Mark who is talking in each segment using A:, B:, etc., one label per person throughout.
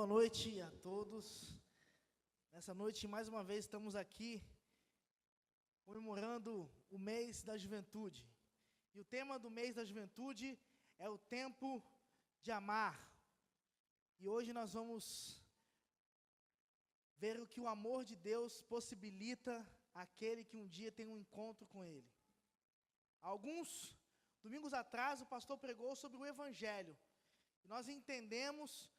A: Boa noite a todos. Nessa noite, mais uma vez, estamos aqui comemorando o mês da juventude. E o tema do mês da juventude é o tempo de amar. E hoje nós vamos ver o que o amor de Deus possibilita àquele que um dia tem um encontro com Ele. Alguns domingos atrás, o pastor pregou sobre o Evangelho. E nós entendemos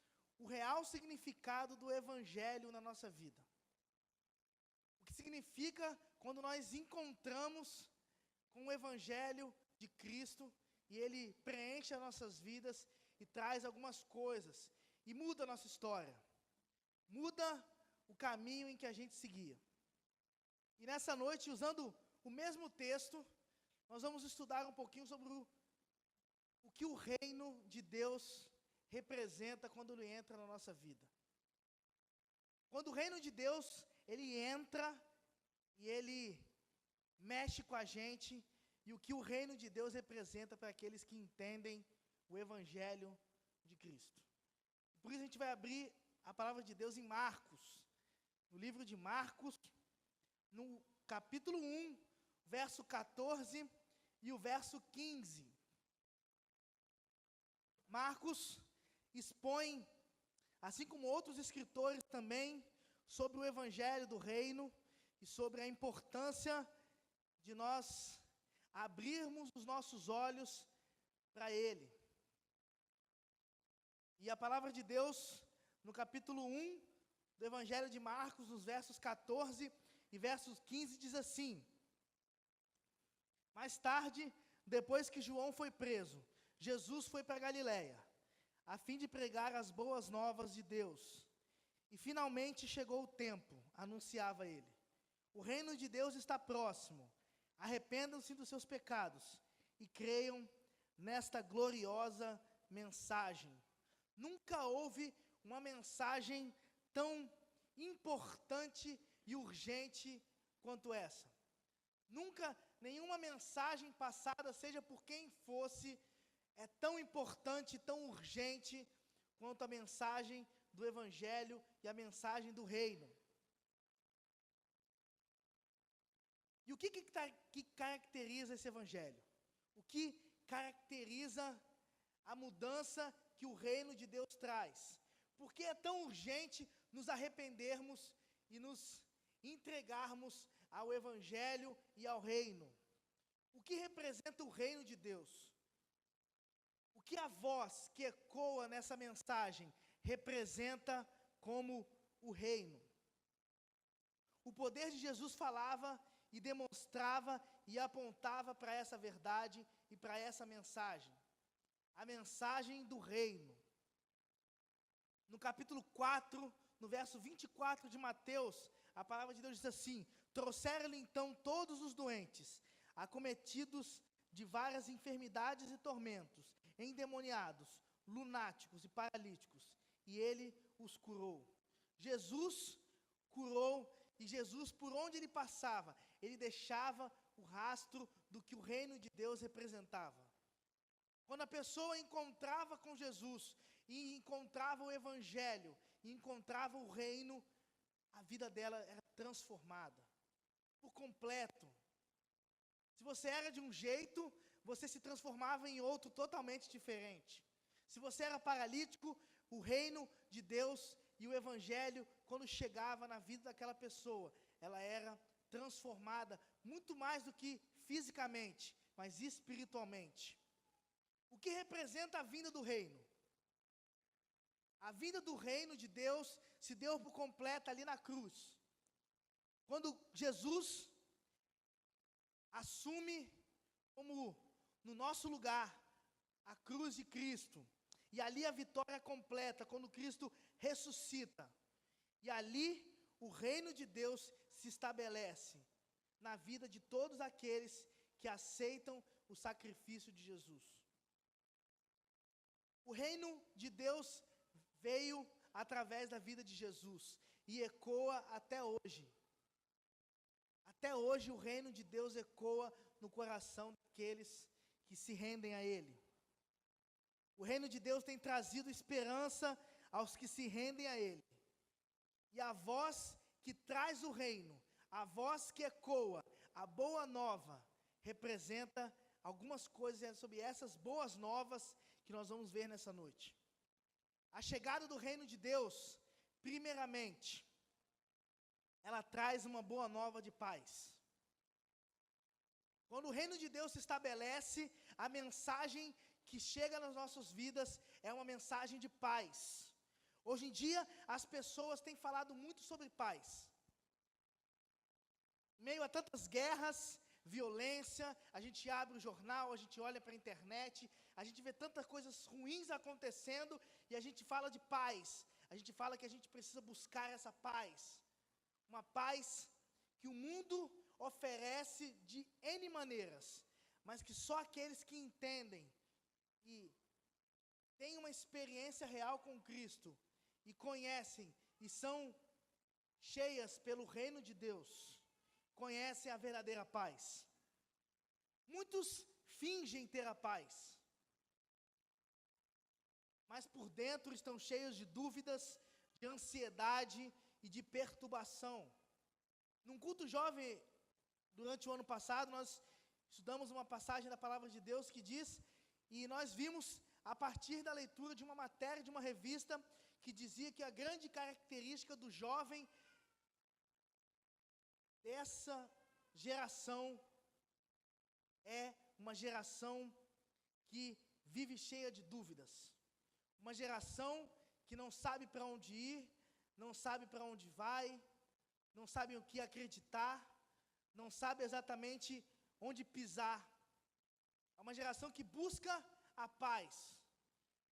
A: o real significado do Evangelho na nossa vida. O que significa quando nós encontramos com o Evangelho de Cristo e Ele preenche as nossas vidas e traz algumas coisas e muda a nossa história. Muda o caminho em que a gente seguia. E nessa noite, usando o mesmo texto, nós vamos estudar um pouquinho sobre o que o reino de Deus representa quando ele entra na nossa vida. Quando o reino de Deus, ele entra e ele mexe com a gente, e o que o reino de Deus representa para aqueles que entendem o Evangelho de Cristo. Por isso a gente vai abrir a palavra de Deus em Marcos, no livro de Marcos, no capítulo 1, verso 14 e o verso 15. Marcos expõe, assim como outros escritores também, sobre o Evangelho do Reino e sobre a importância de nós abrirmos os nossos olhos para Ele. E a palavra de Deus, no capítulo 1 do Evangelho de Marcos, nos versos 14 e versos 15, diz assim: Mais tarde, depois que João foi preso, Jesus foi para Galiléia, a fim de pregar as boas novas de Deus. E finalmente chegou o tempo, anunciava ele. O reino de Deus está próximo. Arrependam-se dos seus pecados e creiam nesta gloriosa mensagem. Nunca houve uma mensagem tão importante e urgente quanto essa. Nunca nenhuma mensagem passada, seja por quem fosse, é tão importante, tão urgente, quanto a mensagem do Evangelho e a mensagem do Reino. E o que caracteriza esse Evangelho? O que caracteriza a mudança que o Reino de Deus traz? Por que é tão urgente nos arrependermos e nos entregarmos ao Evangelho e ao Reino? O que representa o Reino de Deus? O que a voz que ecoa nessa mensagem representa como o reino? O poder de Jesus falava e demonstrava e apontava para essa verdade e para essa mensagem. A mensagem do reino. No capítulo 4, no verso 24 de Mateus, a palavra de Deus diz assim: Trouxeram-lhe então todos os doentes, acometidos de várias enfermidades e tormentos, endemoniados, lunáticos e paralíticos, e ele os curou. Jesus curou, e Jesus, por onde ele passava, ele deixava o rastro do que o reino de Deus representava. Quando a pessoa encontrava com Jesus, e encontrava o Evangelho, e encontrava o reino, a vida dela era transformada, por completo. Se você era de um jeito, você se transformava em outro totalmente diferente. Se você era paralítico, o reino de Deus e o Evangelho, quando chegava na vida daquela pessoa, ela era transformada, muito mais do que fisicamente, mas espiritualmente. O que representa a vinda do reino? A vinda do reino de Deus se deu por completa ali na cruz. Quando Jesus assume como no nosso lugar a cruz de Cristo, e ali a vitória completa, quando Cristo ressuscita, e ali o reino de Deus se estabelece na vida de todos aqueles que aceitam o sacrifício de Jesus. O reino de Deus veio através da vida de Jesus e ecoa até hoje. Até hoje o reino de Deus ecoa no coração daqueles que se rendem a Ele. O reino de Deus tem trazido esperança aos que se rendem a Ele. E a voz que traz o reino, a voz que ecoa, a boa nova, representa algumas coisas sobre essas boas novas que nós vamos ver nessa noite. A chegada do reino de Deus, primeiramente, ela traz uma boa nova de paz. Quando o reino de Deus se estabelece, a mensagem que chega nas nossas vidas é uma mensagem de paz. Hoje em dia, as pessoas têm falado muito sobre paz. Em meio a tantas guerras, violência, a gente abre o jornal, a gente olha para a internet, a gente vê tantas coisas ruins acontecendo e a gente fala de paz. A gente fala que a gente precisa buscar essa paz. Uma paz que o mundo oferece de N maneiras, mas que só aqueles que entendem e têm uma experiência real com Cristo e conhecem e são cheias pelo reino de Deus, conhecem a verdadeira paz. Muitos fingem ter a paz, mas por dentro estão cheios de dúvidas, de ansiedade e de perturbação. Num culto jovem, durante o ano passado, nós estudamos uma passagem da palavra de Deus que diz, e nós vimos a partir da leitura de uma matéria, de uma revista, que dizia que a grande característica do jovem dessa geração é uma geração que vive cheia de dúvidas. Uma geração que não sabe para onde ir, não sabe para onde vai, não sabe o que acreditar, não sabe exatamente onde pisar. É uma geração que busca a paz,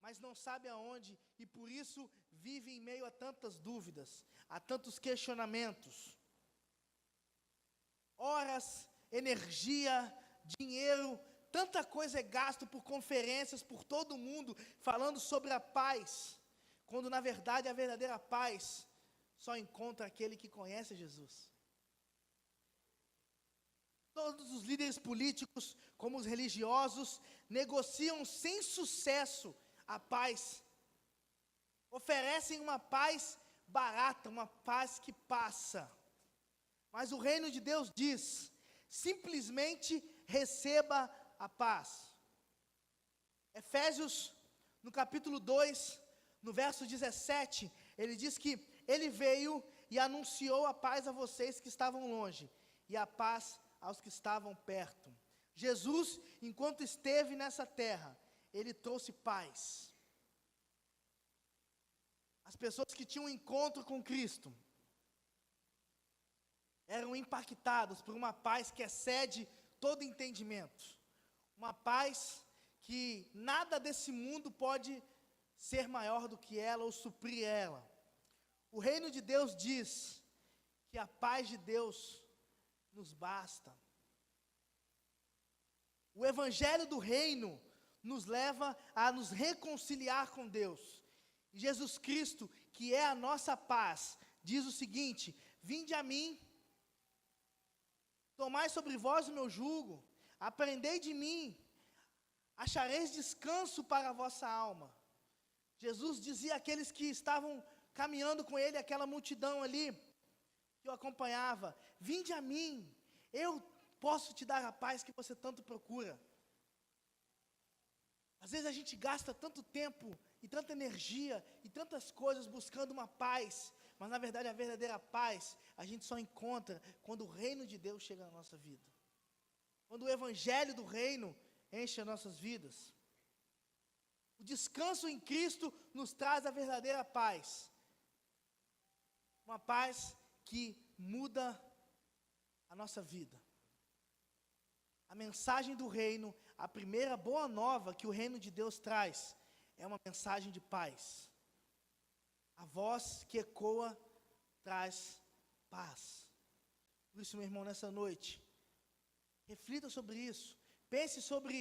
A: mas não sabe aonde, e por isso vive em meio a tantas dúvidas, a tantos questionamentos. Horas, energia, dinheiro, tanta coisa é gasto por conferências, por todo mundo, falando sobre a paz, quando na verdade a verdadeira paz só encontra aquele que conhece Jesus. Todos os líderes políticos, como os religiosos, negociam sem sucesso a paz. Oferecem uma paz barata, uma paz que passa. Mas o reino de Deus diz, simplesmente receba a paz. Efésios, no capítulo 2, no verso 17, ele diz que ele veio e anunciou a paz a vocês que estavam longe, e a paz aos que estavam perto. Jesus, enquanto esteve nessa terra, ele trouxe paz. As pessoas que tinham um encontro com Cristo eram impactadas por uma paz que excede todo entendimento. Uma paz que nada desse mundo pode ser maior do que ela ou suprir ela. O reino de Deus diz que a paz de Deus nos basta. O evangelho do reino nos leva a nos reconciliar com Deus. E Jesus Cristo, que é a nossa paz, diz o seguinte: vinde a mim, tomai sobre vós o meu jugo, aprendei de mim, achareis descanso para a vossa alma. Jesus dizia àqueles que estavam caminhando com ele, aquela multidão ali, que o acompanhava: vinde a mim, eu posso te dar a paz que você tanto procura. Às vezes a gente gasta tanto tempo e tanta energia e tantas coisas buscando uma paz, mas na verdade a verdadeira paz a gente só encontra quando o reino de Deus chega na nossa vida. Quando o evangelho do reino enche as nossas vidas. O descanso em Cristo nos traz a verdadeira paz. Uma paz que muda a nossa vida. A mensagem do reino, a primeira boa nova que o reino de Deus traz, é uma mensagem de paz. A voz que ecoa traz paz. Por isso, meu irmão, nessa noite, reflita sobre isso. Pense sobre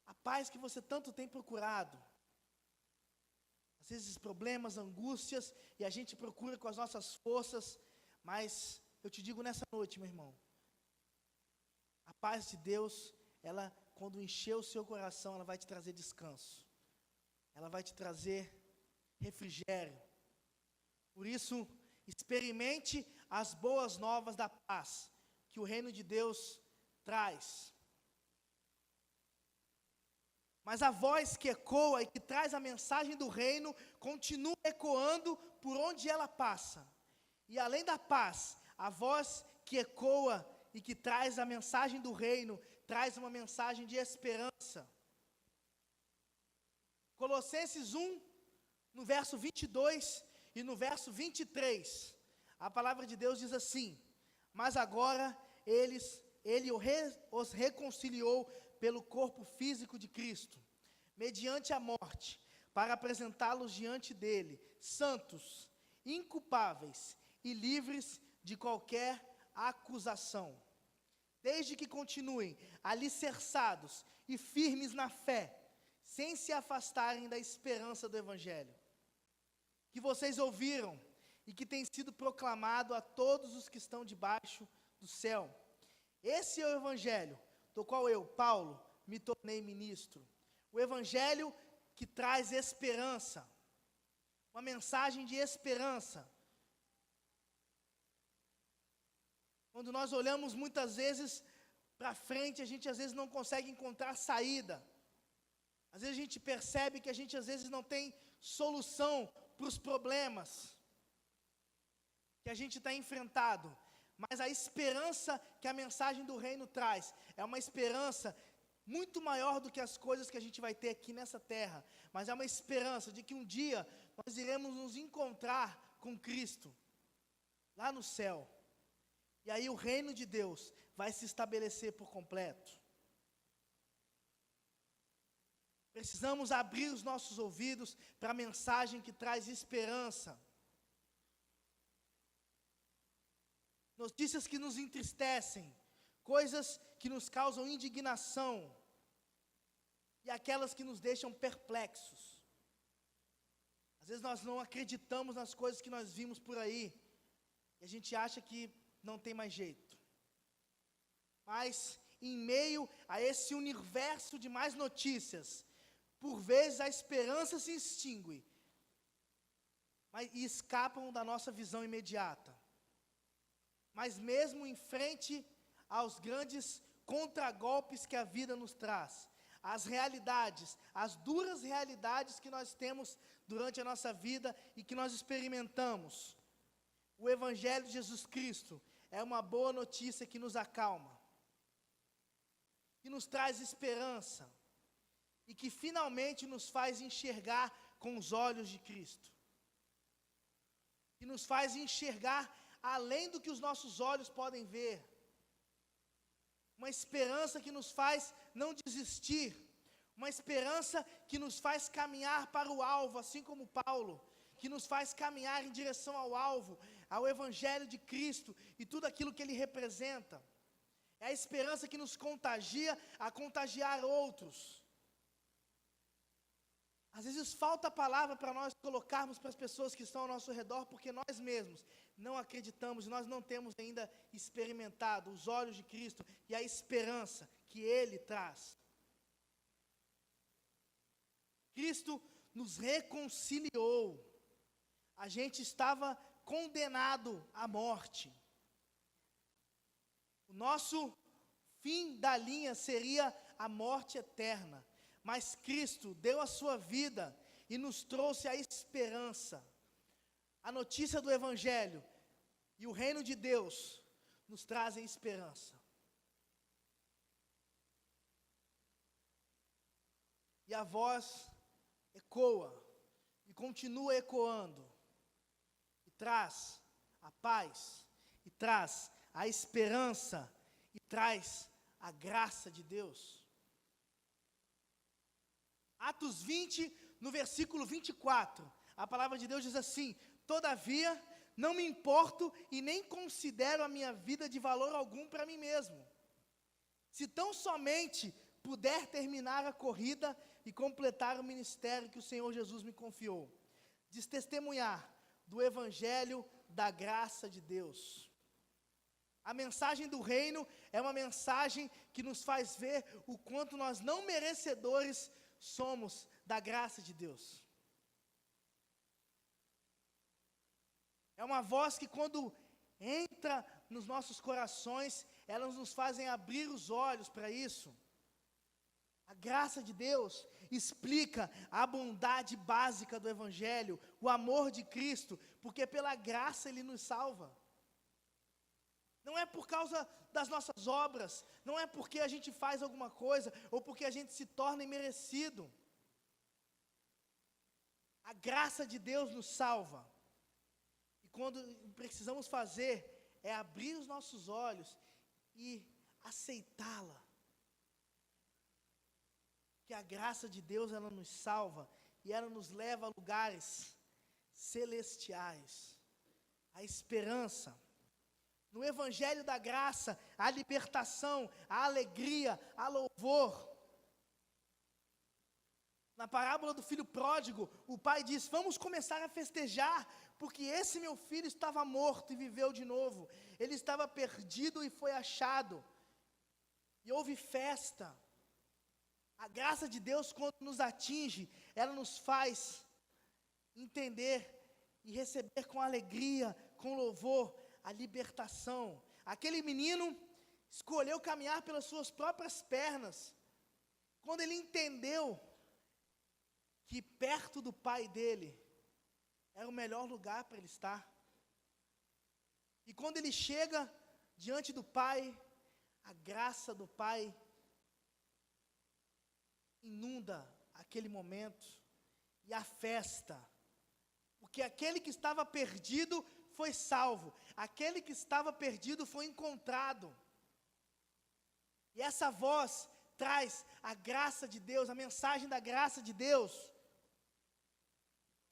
A: a paz que você tanto tem procurado. Às vezes problemas, angústias, e a gente procura com as nossas forças, mas eu te digo nessa noite, meu irmão, a paz de Deus, ela, quando encher o seu coração, ela vai te trazer descanso. Ela vai te trazer refrigério. Por isso, experimente as boas novas da paz que o reino de Deus traz. Mas a voz que ecoa e que traz a mensagem do reino continua ecoando por onde ela passa. E além da paz, a voz que ecoa e que traz a mensagem do reino traz uma mensagem de esperança. Colossenses 1, no verso 22 e no verso 23, a palavra de Deus diz assim: mas agora ele os reconciliou pelo corpo físico de Cristo, mediante a morte, para apresentá-los diante dele, santos, inculpáveis e livres de qualquer acusação, desde que continuem alicerçados e firmes na fé, sem se afastarem da esperança do Evangelho, que vocês ouviram e que tem sido proclamado a todos os que estão debaixo do céu. Esse é o Evangelho, do qual eu, Paulo, me tornei ministro. O Evangelho que traz esperança, uma mensagem de esperança. Quando nós olhamos muitas vezes para frente, a gente às vezes não consegue encontrar saída. Às vezes a gente percebe que a gente às vezes não tem solução para os problemas que a gente está enfrentado. Mas a esperança que a mensagem do reino traz é uma esperança muito maior do que as coisas que a gente vai ter aqui nessa terra. Mas é uma esperança de que um dia nós iremos nos encontrar com Cristo lá no céu. E aí o reino de Deus vai se estabelecer por completo. Precisamos abrir os nossos ouvidos para a mensagem que traz esperança. Notícias que nos entristecem, coisas que nos causam indignação e aquelas que nos deixam perplexos. Às vezes nós não acreditamos nas coisas que nós vimos por aí e a gente acha que não tem mais jeito. Mas em meio a esse universo de mais notícias, por vezes a esperança se extingue e escapam da nossa visão imediata. Mas mesmo em frente aos grandes contragolpes que a vida nos traz, as realidades, as duras realidades que nós temos durante a nossa vida e que nós experimentamos, o Evangelho de Jesus Cristo é uma boa notícia que nos acalma, que nos traz esperança e que finalmente nos faz enxergar com os olhos de Cristo, que nos faz enxergar além do que os nossos olhos podem ver, uma esperança que nos faz não desistir, uma esperança que nos faz caminhar para o alvo, assim como Paulo, que nos faz caminhar em direção ao alvo, ao Evangelho de Cristo e tudo aquilo que Ele representa. É a esperança que nos contagia a contagiar outros. Às vezes falta a palavra para nós colocarmos para as pessoas que estão ao nosso redor, porque nós mesmos não acreditamos, nós não temos ainda experimentado os olhos de Cristo e a esperança que Ele traz. Cristo nos reconciliou. A gente estava condenado à morte. O nosso fim da linha seria a morte eterna. Mas Cristo deu a sua vida e nos trouxe a esperança. A notícia do Evangelho e o reino de Deus nos trazem esperança. E a voz ecoa e continua ecoando. E traz a paz, e traz a esperança, e traz a graça de Deus. Atos 20, no versículo 24, a palavra de Deus diz assim: todavia, não me importo e nem considero a minha vida de valor algum para mim mesmo, se tão somente puder terminar a corrida e completar o ministério que o Senhor Jesus me confiou, de testemunhar do Evangelho da graça de Deus. A mensagem do reino é uma mensagem que nos faz ver o quanto nós não merecedores somos da graça de Deus. É uma voz que quando entra nos nossos corações, elas nos fazem abrir os olhos para isso. A graça de Deus explica a bondade básica do Evangelho, o amor de Cristo, porque pela graça Ele nos salva. Não é por causa das nossas obras, não é porque a gente faz alguma coisa, ou porque a gente se torna imerecido. A graça de Deus nos salva. E quando precisamos fazer, é abrir os nossos olhos e aceitá-la. Que a graça de Deus, ela nos salva e ela nos leva a lugares celestiais. A esperança. No Evangelho da graça, a libertação, a alegria, a louvor. Na parábola do filho pródigo, o pai diz: vamos começar a festejar, porque esse meu filho estava morto e viveu de novo. Ele estava perdido e foi achado. E houve festa. A graça de Deus, quando nos atinge, ela nos faz entender e receber com alegria, com louvor, a libertação. Aquele menino escolheu caminhar pelas suas próprias pernas. Quando ele entendeu que perto do pai dele era o melhor lugar para ele estar. E quando ele chega diante do pai, a graça do pai inunda aquele momento e a festa. Porque aquele que estava perdido foi salvo, aquele que estava perdido foi encontrado. E essa voz traz a graça de Deus, a mensagem da graça de Deus.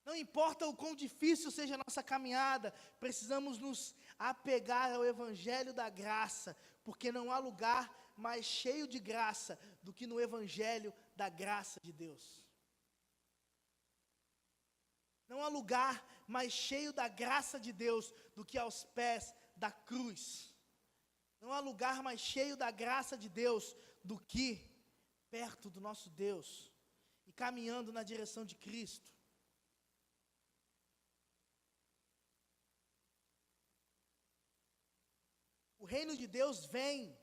A: Não importa o quão difícil seja a nossa caminhada, precisamos nos apegar ao Evangelho da graça, porque não há lugar mais cheio de graça do que no Evangelho da graça de Deus. Não há lugar mais cheio da graça de Deus do que aos pés da cruz. Não há lugar mais cheio da graça de Deus do que perto do nosso Deus e caminhando na direção de Cristo. O reino de Deus vem.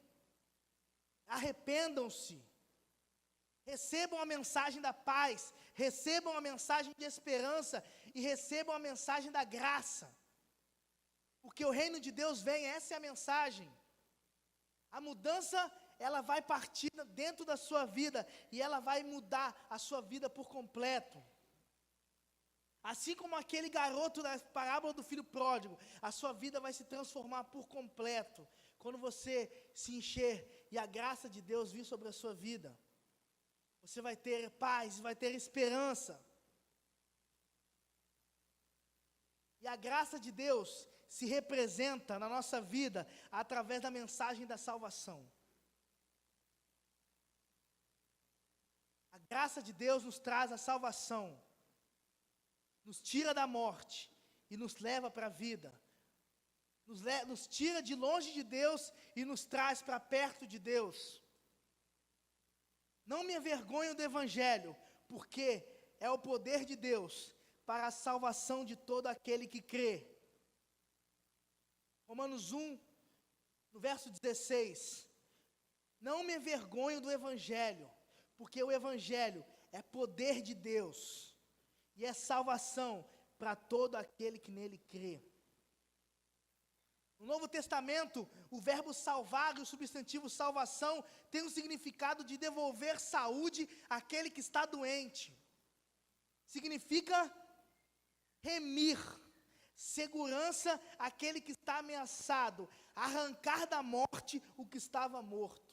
A: Arrependam-se. Recebam a mensagem da paz, recebam a mensagem de esperança e recebam a mensagem da graça. Porque o reino de Deus vem, essa é a mensagem. A mudança, ela vai partir dentro da sua vida e ela vai mudar a sua vida por completo. Assim como aquele garoto da parábola do filho pródigo, a sua vida vai se transformar por completo quando você se encher e a graça de Deus vir sobre a sua vida. Você vai ter paz, vai ter esperança. E a graça de Deus se representa na nossa vida através da mensagem da salvação. A graça de Deus nos traz a salvação, nos tira da morte e nos leva para a vida. Nos tira de longe de Deus e nos traz para perto de Deus. Não me envergonho do Evangelho, porque é o poder de Deus para a salvação de todo aquele que crê. Romanos 1, no verso 16. Não me envergonho do Evangelho, porque o Evangelho é poder de Deus e é salvação para todo aquele que nele crê. No Novo Testamento, o verbo salvar e o substantivo salvação tem um significado de devolver saúde àquele que está doente. Significa remir, segurança àquele que está ameaçado, arrancar da morte o que estava morto.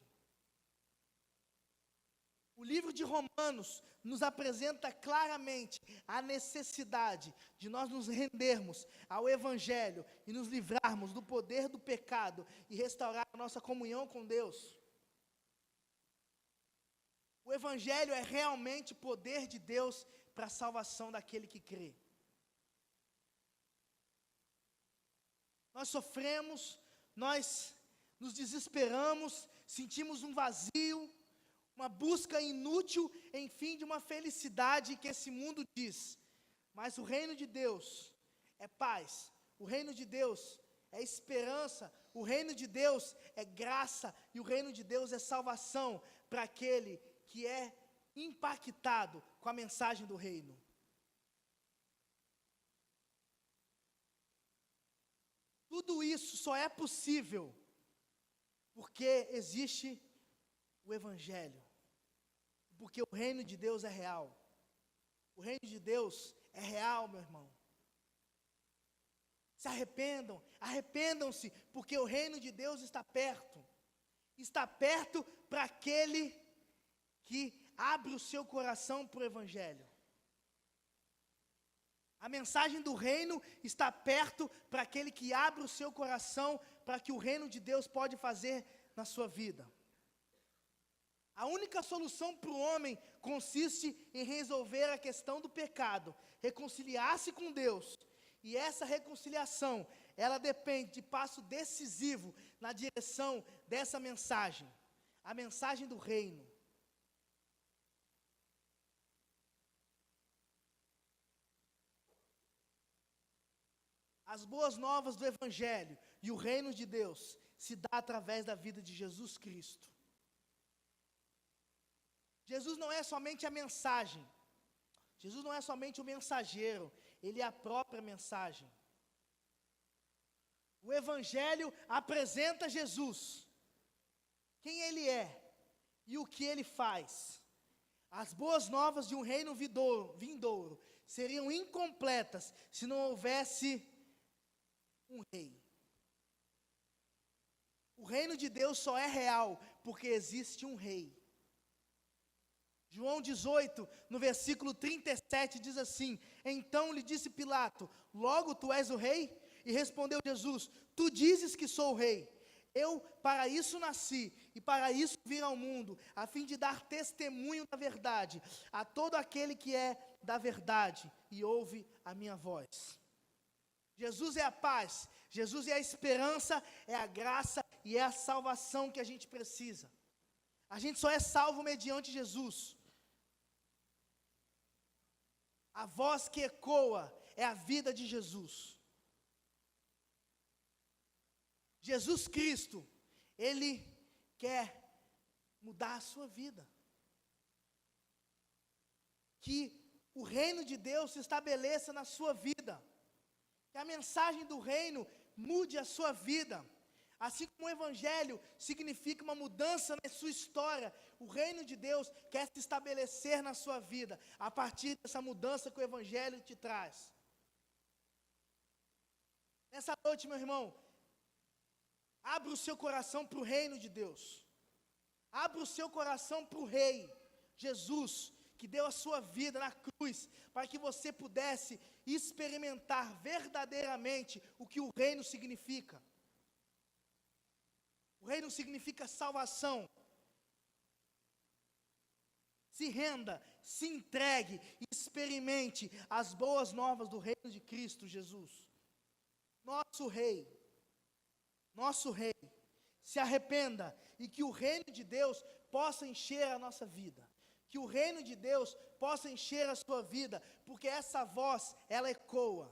A: O livro de Romanos nos apresenta claramente a necessidade de nós nos rendermos ao Evangelho e nos livrarmos do poder do pecado e restaurar a nossa comunhão com Deus. O Evangelho é realmente poder de Deus para a salvação daquele que crê. Nós sofremos, nós nos desesperamos, sentimos um vazio, uma busca inútil, enfim, de uma felicidade que esse mundo diz. Mas o reino de Deus é paz, o reino de Deus é esperança, o reino de Deus é graça, e o reino de Deus é salvação para aquele que é impactado com a mensagem do reino. Tudo isso só é possível porque existe o Evangelho, porque o reino de Deus é real. O reino de Deus é real, meu irmão. Se arrependam, arrependam-se, porque o reino de Deus está perto. Está perto para aquele que abre o seu coração para o Evangelho. A mensagem do reino está perto para aquele que abre o seu coração para que o reino de Deus pode fazer na sua vida. A única solução para o homem consiste em resolver a questão do pecado, reconciliar-se com Deus. E essa reconciliação, ela depende de passo decisivo na direção dessa mensagem, a mensagem do reino. As boas novas do Evangelho e o reino de Deus se dá através da vida de Jesus Cristo. Jesus não é somente a mensagem, Jesus não é somente o mensageiro, Ele é a própria mensagem. O Evangelho apresenta Jesus, quem Ele é e o que Ele faz. As boas novas de um reino vindouro seriam incompletas se não houvesse um rei. O reino de Deus só é real porque existe um rei. João 18, no versículo 37, diz assim: Então lhe disse Pilato: Logo tu és o rei? E respondeu Jesus: Tu dizes que sou o rei. Eu para isso nasci e para isso vim ao mundo, a fim de dar testemunho da verdade a todo aquele que é da verdade e ouve a minha voz. Jesus é a paz, Jesus é a esperança, é a graça e é a salvação que a gente precisa. A gente só é salvo mediante Jesus. A voz que ecoa é a vida de Jesus. Jesus Cristo, Ele quer mudar a sua vida. Que o reino de Deus se estabeleça na sua vida. Que a mensagem do reino mude a sua vida. Assim como o Evangelho significa uma mudança na sua história, o reino de Deus quer se estabelecer na sua vida, a partir dessa mudança que o Evangelho te traz. Nessa noite, meu irmão, abra o seu coração para o reino de Deus. Abra o seu coração para o Rei, Jesus, que deu a sua vida na cruz, para que você pudesse experimentar verdadeiramente o que o reino significa. O reino significa salvação. Se renda, se entregue, experimente as boas novas do reino de Cristo Jesus. Nosso Rei, se arrependa e que o reino de Deus possa encher a nossa vida. Que o reino de Deus possa encher a sua vida, porque essa voz, ela ecoa.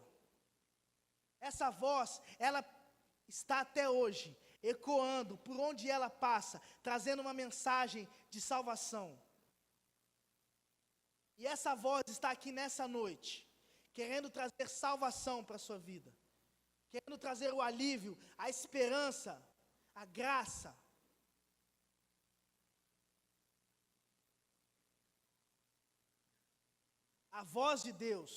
A: Essa voz, ela está até hoje ecoando por onde ela passa, trazendo uma mensagem de salvação. E essa voz está aqui nessa noite, querendo trazer salvação para a sua vida, querendo trazer o alívio, a esperança, a graça. A voz de Deus,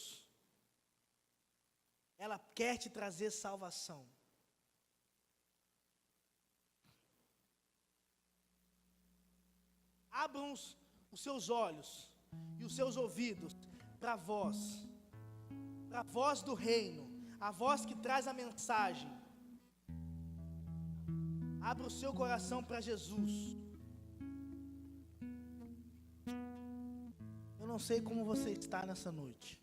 A: ela quer te trazer salvação. Abram os seus olhos e os seus ouvidos para a voz do reino, a voz que traz a mensagem. Abra o seu coração para Jesus. Eu não sei como você está nessa noite,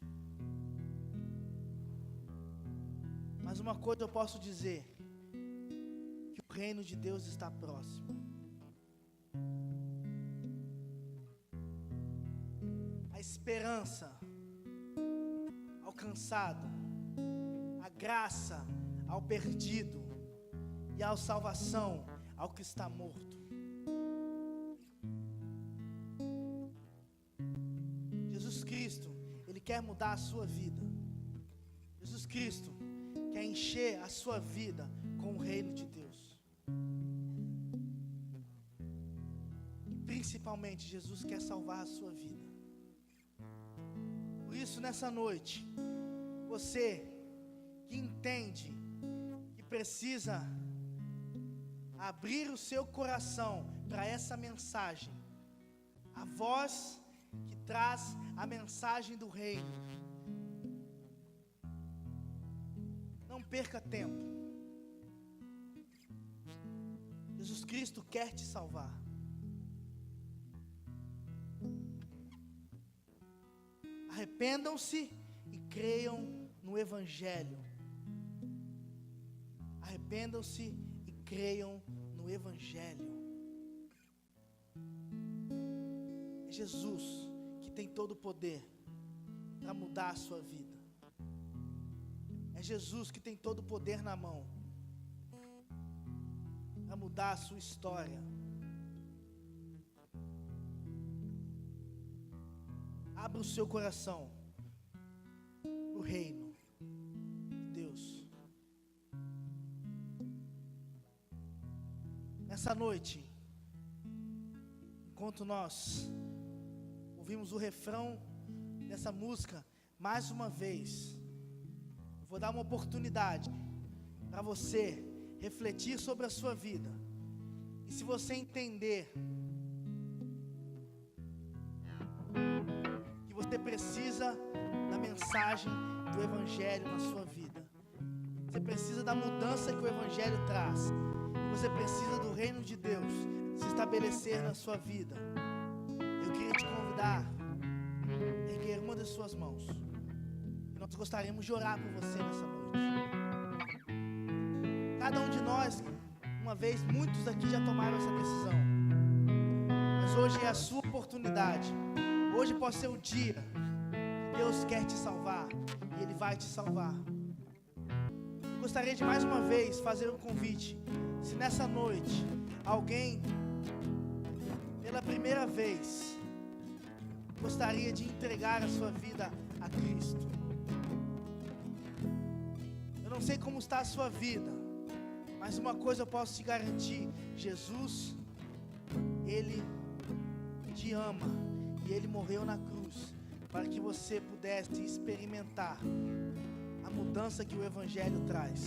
A: mas uma coisa eu posso dizer: que o reino de Deus está próximo. A esperança alcançada, a graça ao perdido e à salvação ao que está morto. Jesus Cristo, Ele quer mudar a sua vida. Jesus Cristo quer encher a sua vida com o reino de Deus. E principalmente, Jesus quer salvar a sua vida. Por isso, nessa noite, você que entende que precisa abrir o seu coração para essa mensagem, a voz que traz a mensagem do reino, não perca tempo. Jesus Cristo quer te salvar. Arrependam-se e creiam no Evangelho. Arrependam-se e creiam no Evangelho. É Jesus que tem todo o poder para mudar a sua vida. É Jesus que tem todo o poder na mão para mudar a sua história. Abra o seu coração para o reino de Deus. Nessa noite, enquanto nós ouvimos o refrão dessa música, mais uma vez, eu vou dar uma oportunidade para você refletir sobre a sua vida. E se você entender que você precisa da mensagem do Evangelho na sua vida, você precisa da mudança que o Evangelho traz, você precisa do reino de Deus se estabelecer na sua vida, eu queria te convidar a erguer uma das suas mãos. E nós gostaríamos de orar por você nessa noite. Cada um de nós, uma vez, muitos aqui já tomaram essa decisão, mas hoje é a sua oportunidade. Hoje pode ser o dia que Deus quer te salvar, e Ele vai te salvar. Eu gostaria de mais uma vez fazer um convite. Se nessa noite alguém, pela primeira vez, gostaria de entregar a sua vida a Cristo, eu não sei como está a sua vida, mas uma coisa eu posso te garantir: Jesus, Ele te ama, e Ele morreu na cruz para que você pudesse experimentar a mudança que o Evangelho traz.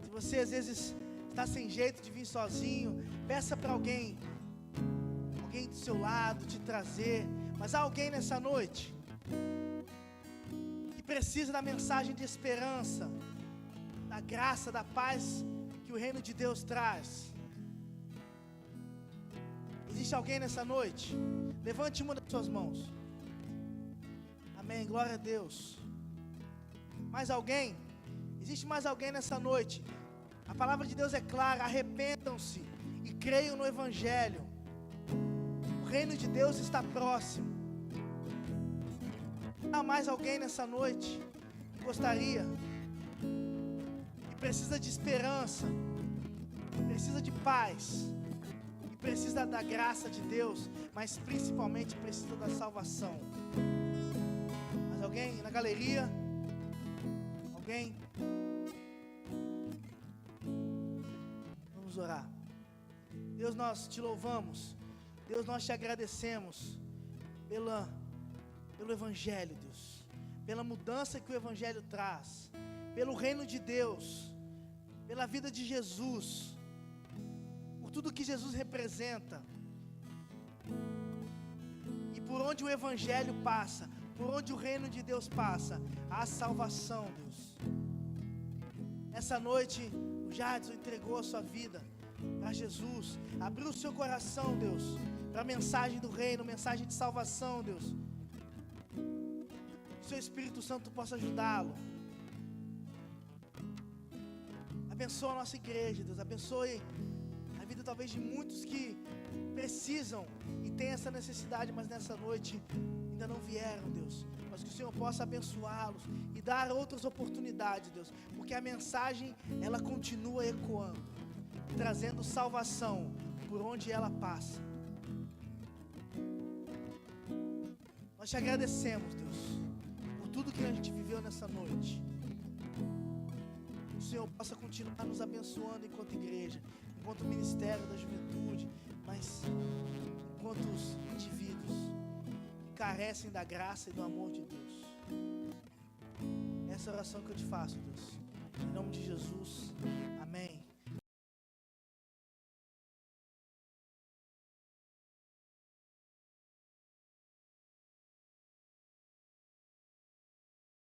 A: Se você às vezes está sem jeito de vir sozinho, peça para alguém do seu lado te trazer. Mas há alguém nessa noite que precisa da mensagem de esperança, da graça, da paz que o reino de Deus traz. Existe alguém nessa noite? Levante uma das suas mãos. Amém, glória a Deus. Mais alguém? Existe mais alguém nessa noite? A palavra de Deus é clara: arrependam-se e creiam no Evangelho. O reino de Deus está próximo. Há mais alguém nessa noite que gostaria, que precisa de esperança, que precisa de paz, que precisa da graça de Deus, mas principalmente precisa da salvação? Mais alguém na galeria? Alguém? Vamos orar. Deus, nós te louvamos. Deus, nós te agradecemos pelo Evangelho, Deus, pela mudança que o Evangelho traz, pelo reino de Deus, pela vida de Jesus, por tudo que Jesus representa, e por onde o Evangelho passa, por onde o reino de Deus passa, há salvação, Deus. Essa noite, o Jadson entregou a sua vida para Jesus, abriu o seu coração, Deus, para a mensagem do reino, mensagem de salvação, Deus. Que o seu Espírito Santo possa ajudá-lo. Abençoa a nossa igreja, Deus, abençoe a vida talvez de muitos que precisam e têm essa necessidade, mas nessa noite ainda não vieram, Deus. Mas que o Senhor possa abençoá-los e dar outras oportunidades, Deus, porque a mensagem, ela continua ecoando, trazendo salvação por onde ela passa. Nós te agradecemos, Deus, por tudo que a gente viveu nessa noite. Que o Senhor possa continuar nos abençoando enquanto igreja, enquanto ministério da juventude, mas enquanto os indivíduos que carecem da graça e do amor de Deus. Essa oração que eu te faço, Deus, em nome de Jesus.